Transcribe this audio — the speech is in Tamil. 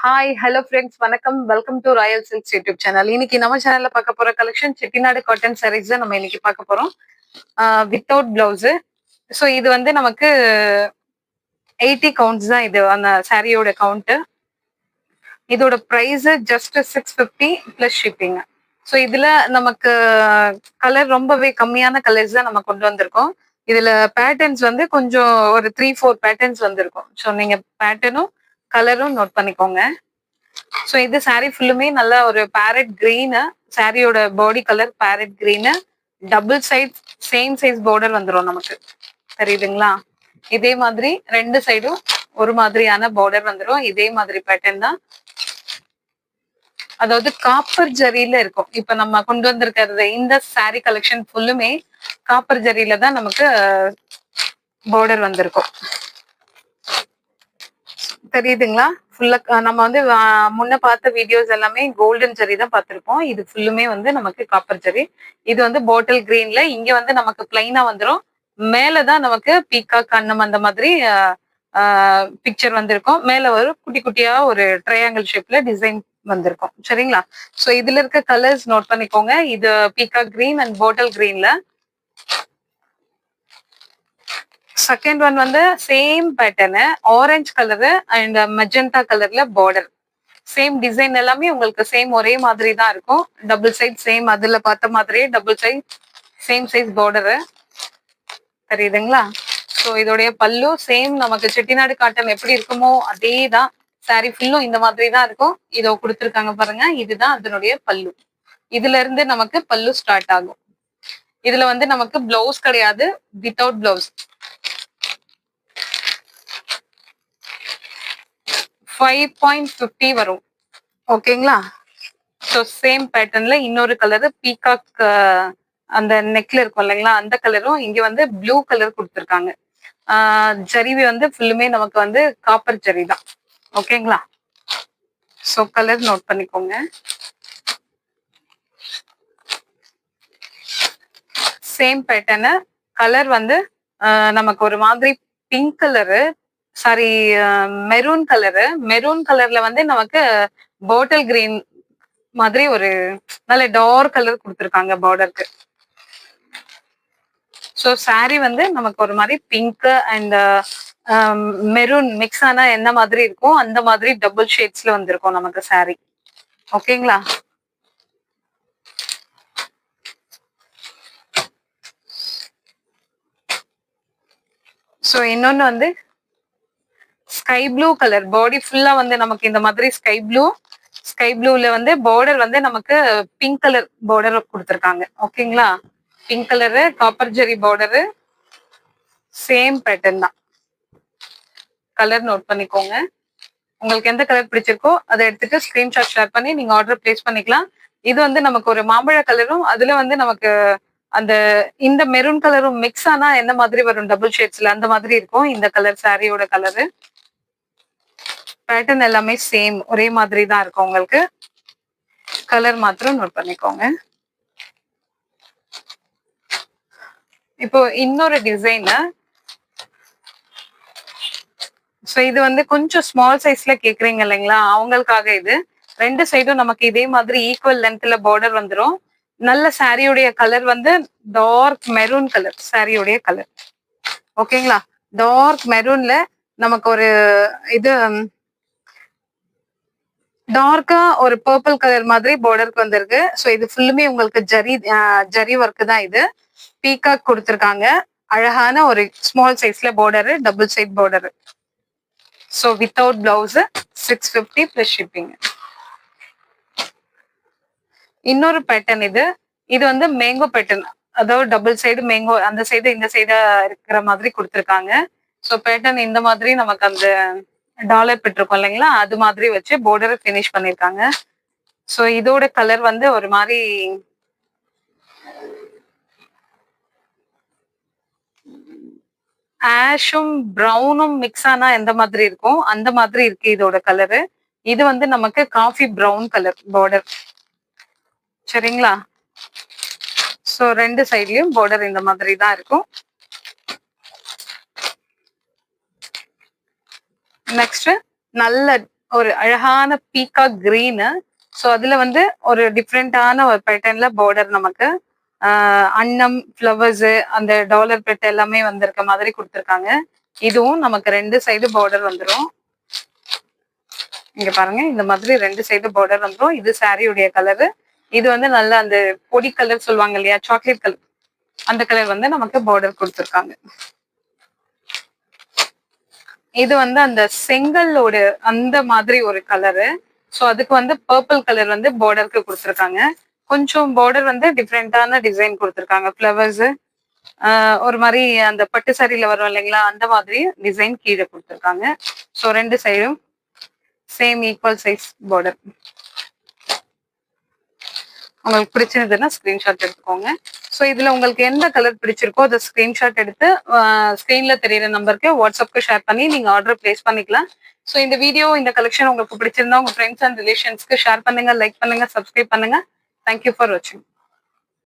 ஹாய் ஹலோ ஃப்ரெண்ட்ஸ் வணக்கம் welcome to Royal silks YouTube channel. இன்னைக்கு நம்ம சேனல்ல பார்க்க போற கலெக்ஷன் செட்டிநாடு காட்டன் சாரீஸ் தான் நம்ம இன்னைக்கு பார்க்க போறோம். Without blouse. ஸோ இது வந்து நமக்கு 80 கவுண்ட்ஸ் தான் இது அந்த சாரியோட கவுண்ட். இதோட price just 650 plus shipping. So இதுல நமக்கு கலர் ரொம்பவே கம்மியான கலர்ஸ் தான் நம்ம கொண்டு வந்திருக்கோம். இதுல பேட்டர்ன்ஸ் வந்து கொஞ்சம் ஒரு 3-4 பேட்டர்ன்ஸ் வந்திருக்கும். ஸோ நீங்க பேட்டர்னும் கலரும் நோட் பண்ணிக்கோங்க. ஸோ இது சாரீ ஃபுல்லுமே நல்ல ஒரு பேரட் கிரீனு. சாரியோட body colour parrot green. Double side same size border வந்துடும் நமக்கு. தெரியுதுங்களா? இதே மாதிரி ரெண்டு சைடும் ஒரு மாதிரியான பார்டர் வந்துடும். இதே மாதிரி பேட்டர்ன் தான். அதாவது காப்பர் ஜரியில இருக்கும். இப்ப நம்ம கொண்டு வந்திருக்கிறது இந்த சாரீ கலெக்ஷன் ஃபுல்லுமே காப்பர் ஜரியில தான் நமக்கு பார்டர் வந்திருக்கும். தெரியுதுங்களா? ஃபுல்லா நம்ம வந்து முன்ன பார்த்த வீடியோஸ் எல்லாமே கோல்டன் ஜரி தான் பார்த்திருப்போம். இது ஃபுல்லுமே வந்து நமக்கு காப்பர் ஜரி. இது வந்து பாட்டில் கிரீன்ல இங்க வந்து நமக்கு பிளைனா வந்துடும். மேலதான் நமக்கு பீகாக் கண்ணம் அந்த மாதிரி பிக்சர் வந்திருக்கும். மேல ஒரு குட்டி குட்டியா ஒரு ட்ரையாங்கிள் ஷேப்ல டிசைன் வந்திருக்கும். சரிங்களா? சோ இதுல இருக்க கலர்ஸ் நோட் பண்ணிக்கோங்க. இது பீகாக் கிரீன் அண்ட் பாட்டில் கிரீன்ல. செகண்ட் ஒன் வந்து same pattern orange colour and magenta கலர்ல பார்டர். சேம் டிசைன் எல்லாமே உங்களுக்கு சேம் ஒரே மாதிரி தான் இருக்கும். டபுள் சைட் சேம் அதுல பார்த்த மாதிரியே double side same size border. தெரியுதுங்களா? ஸோ இதோடைய பல்லு சேம் நமக்கு செட்டிநாடு காட்டன் எப்படி இருக்குமோ அதே தான். சாரி ஃபுல்லும் இந்த மாதிரி தான் இருக்கும். இதோ கொடுத்துருக்காங்க பாருங்க. இதுதான் அதனுடைய பல்லு. இதுல இருந்து நமக்கு பல்லு ஸ்டார்ட் ஆகும். இதுல வந்து நமக்கு பிளவுஸ் கிடையாது, வித்தவுட் பிளவுஸ். 5.50 வரும். ஓகேங்களா? ஸோ சேம் பேட்டர்ன்ல இன்னொரு கலரு பீகாக் அந்த நெக்ல இருக்கும் இல்லைங்களா, அந்த கலரும் இங்க வந்து ப்ளூ கலர் கொடுத்துருக்காங்க. ஜரி வந்து ஃபுல்லுமே நமக்கு வந்து காப்பர் ஜரி தான். ஓகேங்களா? ஸோ கலர் நோட் பண்ணிக்கோங்க. Same pattern. கலர் வந்து நமக்கு ஒரு மாதிரி pink colour, sorry maroon colour. Maroon கலர்ல வந்து நமக்கு பாட்டில் கிரீன் மாதிரி ஒரு நல்ல டார்க் கலர் கொடுத்துருக்காங்க பார்டருக்கு. ஸோ சாரி வந்து நமக்கு ஒரு மாதிரி பிங்க் அண்ட் மெரூன் மிக்ஸ் ஆனா என்ன மாதிரி இருக்கும் அந்த மாதிரி டபுள் ஷேட்ஸ்ல வந்திருக்கும் நமக்கு சாரி. ஓகேங்களா? ஸோ இன்னொன்னு வந்து ஸ்கை ப்ளூ கலர். பாடி ஃபுல்லா வந்து நமக்கு இந்த மாதிரி ஸ்கை ப்ளூல வந்து பார்டர் வந்து நமக்கு பிங்க் கலர் பார்டர் கொடுத்துருக்காங்க. ஓகேங்களா? பிங்க் கலரு காப்பர் ஜெரி பார்டரு. சேம் பேட்டர்ன் தான். கலர் நோட் பண்ணிக்கோங்க. உங்களுக்கு எந்த கலர் பிடிச்சிருக்கோ அதை எடுத்துட்டு ஸ்கிரீன்ஷாட் ஷேர் பண்ணி நீங்க ஆர்டர் பிளேஸ் பண்ணிக்கலாம். இது வந்து நமக்கு ஒரு மாம்பழ கலரும் அதுல வந்து நமக்கு அந்த இந்த மெரூன் கலரும் மிக்ஸ் ஆனா என்ன மாதிரி வரும் டபுள் ஷேட்ஸ்ல அந்த மாதிரி இருக்கும் இந்த கலர் சாரியோட கலரு. பேட்டர்ன் எல்லாமே சேம் ஒரே மாதிரி தான் இருக்கும். உங்களுக்கு கலர் மாத்திரம் நோட் பண்ணிக்கோங்க. இப்போ இன்னொரு டிசைன். ஸோ இது வந்து கொஞ்சம் ஸ்மால் சைஸ்ல கேக்குறீங்க இல்லைங்களா, அவங்களுக்காக இது. ரெண்டு சைடும் நமக்கு இதே மாதிரி ஈக்குவல் லென்த்ல பார்டர் வந்துடும். நல்ல சாரியுடைய கலர் வந்து டார்க் மெரூன் கலர் சாரியுடைய கலர். ஓகேங்களா? டார்க் மெரூன்ல நமக்கு ஒரு இது டார்க்கா ஒரு பர்பிள் கலர் மாதிரி பார்டருக்கு வந்திருக்கு. ஸோ இது ஃபுல்லுமே உங்களுக்கு ஜரி ஒர்க் தான். இது பீகாக் கொடுத்துருக்காங்க. அழகான ஒரு ஸ்மால் சைஸ்ல border, double side border. So without blouse 650 plus shipping. இன்னொரு பேட்டர்ன் இது. இது வந்து மேங்கோ பேட்டர்ன். அதாவது டபுள் சைடு மேங்கோ, அந்த சைடு இந்த சைடு இருக்கிற மாதிரி கொடுத்துருக்காங்க. ஸோ பேட்டர்ன் இந்த மாதிரி நமக்கு அந்த டாலர் பெற்றிருக்கோம் இல்லைங்களா, அது மாதிரி வச்சு பார்டரை ஃபினிஷ் பண்ணிருக்காங்க. ஸோ இதோட கலர் வந்து ஒரு மாதிரி ஆஷும் ப்ரௌனும் மிக்ஸ் ஆனா எந்த மாதிரி இருக்கும் அந்த மாதிரி இருக்கு இதோட கலரு. இது வந்து நமக்கு காஃபி ப்ரௌன் கலர் பார்டர். சரிங்களா? ஸோ ரெண்டு சைட்லயும் பார்டர் இந்த மாதிரி தான் இருக்கும். நெக்ஸ்ட் நல்ல ஒரு அழகான பீக்கா கிரீனு. ஸோ அதுல வந்து ஒரு டிஃப்ரெண்டான ஒரு பேட்டர்ன்ல பார்டர் நமக்கு அன்னம் ஃப்ளவர்ஸ் அந்த டாலர் பெட் எல்லாமே வந்திருக்க மாதிரி கொடுத்துருக்காங்க. இதுவும் நமக்கு 2 சைடு பார்டர் வந்துடும். இங்க பாருங்க, இந்த மாதிரி 2 சைடு பார்டர் வந்துடும். இது சாரியுடைய கலரு. இது வந்து நல்ல அந்த பொடி கலர் சொல்லுவாங்க இல்லையா, சாக்லேட் கலர், அந்த கலர் வந்து நமக்கு பார்டர் கொடுத்துருக்காங்க. இது வந்து அந்த செங்கல்லோட அந்த மாதிரி ஒரு கலரு. ஸோ அதுக்கு வந்து பர்பிள் கலர் வந்து பார்டருக்கு கொடுத்துருக்காங்க. கொஞ்சம் பார்டர் வந்து டிஃப்ரெண்டான டிசைன் கொடுத்துருக்காங்க. ஃப்ளவர்ஸ் ஒரு மாதிரி அந்த பட்டு சாரியில வரும் இல்லைங்களா, அந்த மாதிரி டிசைன் கீழே கொடுத்துருக்காங்க. ஸோ 2 சைடும் சேம் ஈக்குவல் சைஸ் பார்டர். உங்களுக்கு பிடிச்சிருந்ததுன்னா ஸ்கிரீன்ஷாட் எடுத்துக்கோங்க. ஸோ இதுல உங்களுக்கு எந்த கலர் பிடிச்சிருக்கோ அதை ஸ்கிரீன்ஷாட் எடுத்து ஸ்கிரீன்ல தெரியுற நம்பருக்கு வாட்ஸ்அப்க்கு ஷேர் பண்ணி நீங்க ஆர்டர் பிளேஸ் பண்ணிக்கலாம். ஸோ இந்த வீடியோ, இந்த கலெக்ஷன் உங்களுக்கு பிடிச்சிருந்தா உங்க ஃப்ரெண்ட்ஸ் அண்ட் ரிலேஷன்ஸ்க்கு ஷேர் பண்ணுங்க, லைக் பண்ணுங்க, சப்ஸ்கிரைப் பண்ணுங்க. தேங்க்யூ ஃபார் வாட்சிங்.